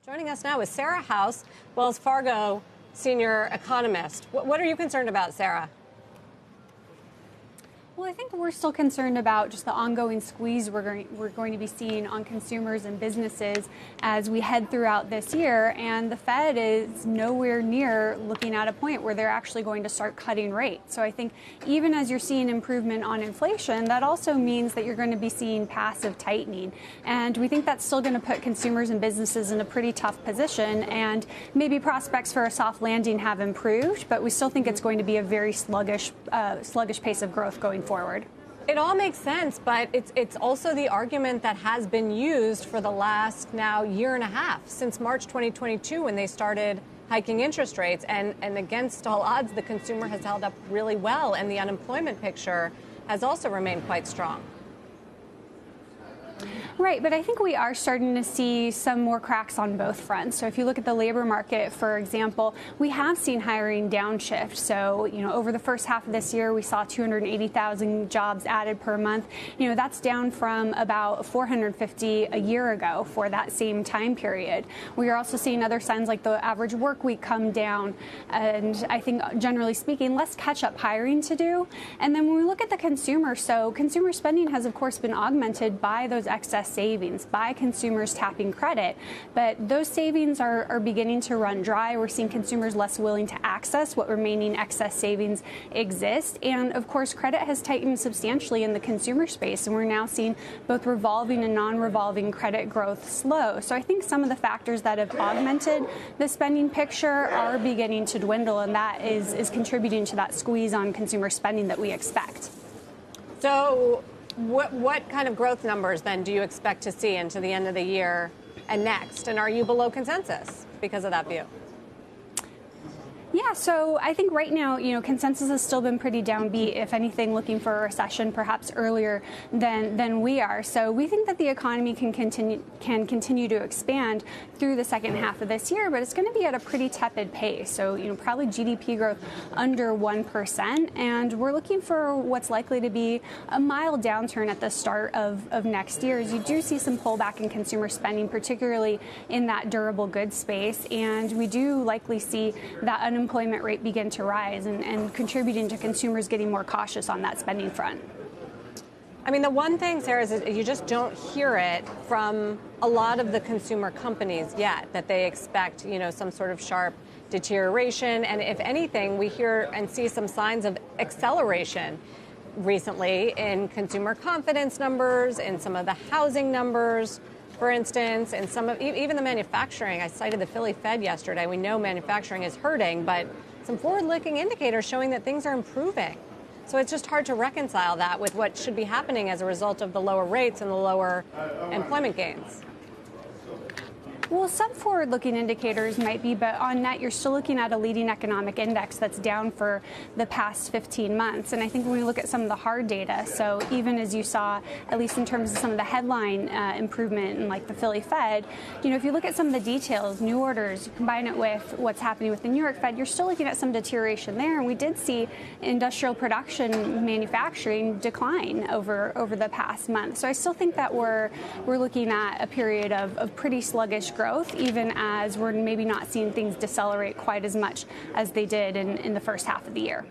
Joining us now is Sarah House, Wells Fargo senior economist. What are you concerned about, Sarah? Well, I think we're still concerned about just the ongoing squeeze we're going to be seeing on consumers and businesses as we head throughout this year. And the Fed is nowhere near looking at a point where they're actually going to start cutting rates. So I think even as you're seeing improvement on inflation, that also means that you're going to be seeing passive tightening. And we think that's still going to put consumers and businesses in a pretty tough position. And maybe prospects for a soft landing have improved, but we still think it's going to be a very sluggish pace of growth going forward. It all makes sense, but it's also the argument that has been used for the last now year and a half, since March 2022 when they started hiking interest rates. And against all odds, the consumer has held up really well, and the unemployment picture has also remained quite strong. Right, but I think we are starting to see some more cracks on both fronts. So if you look at the labor market, for example, we have seen hiring downshift. So, over the first half of this year, we saw 280,000 jobs added per month. That's down from about 450 a year ago for that same time period. We are also seeing other signs like the average work week come down. And I think, generally speaking, less catch-up hiring to do. And then when we look at the consumer, so consumer spending has, of course, been augmented by those excess savings, by consumers tapping credit. But those savings are beginning to run dry. We're seeing consumers less willing to access what remaining excess savings exist. And of course, credit has tightened substantially in the consumer space. And we're now seeing both revolving and non-revolving credit growth slow. So I think some of the factors that have augmented the spending picture are beginning to dwindle. And that is contributing to that squeeze on consumer spending that we expect. So what kind of growth numbers then do you expect to see into the end of the year and next? And are you below consensus because of that view? Yeah, so I think right now, consensus has still been pretty downbeat, if anything, looking for a recession perhaps earlier than we are. So we think that the economy can continue to expand through the second half of this year, but it's going to be at a pretty tepid pace. So, probably GDP growth under 1%. And we're looking for what's likely to be a mild downturn at the start of next year. As you do see some pullback in consumer spending, particularly in that durable goods space. And we do likely see that unemployment rate begin to rise and contributing to consumers getting more cautious on that spending front. I mean, the one thing, Sarah, is you just don't hear it from a lot of the consumer companies yet, that they expect, some sort of sharp deterioration. And if anything, we hear and see some signs of acceleration recently in consumer confidence numbers, in some of the housing numbers, for instance, and some of even the manufacturing. I cited the Philly Fed yesterday. We know manufacturing is hurting, but some forward-looking indicators showing that things are improving. So it's just hard to reconcile that with what should be happening as a result of the lower rates and the lower employment gains. Well, some forward-looking indicators might be, but on net, you're still looking at a leading economic index that's down for the past 15 months. And I think when we look at some of the hard data, so even as you saw, at least in terms of some of the headline improvement in like the Philly Fed, if you look at some of the details, new orders, you combine it with what's happening with the New York Fed, you're still looking at some deterioration there. And we did see industrial production manufacturing decline over the past month. So I still think that we're looking at a period of pretty sluggish growth, even as we're maybe not seeing things decelerate quite as much as they did in the first half of the year.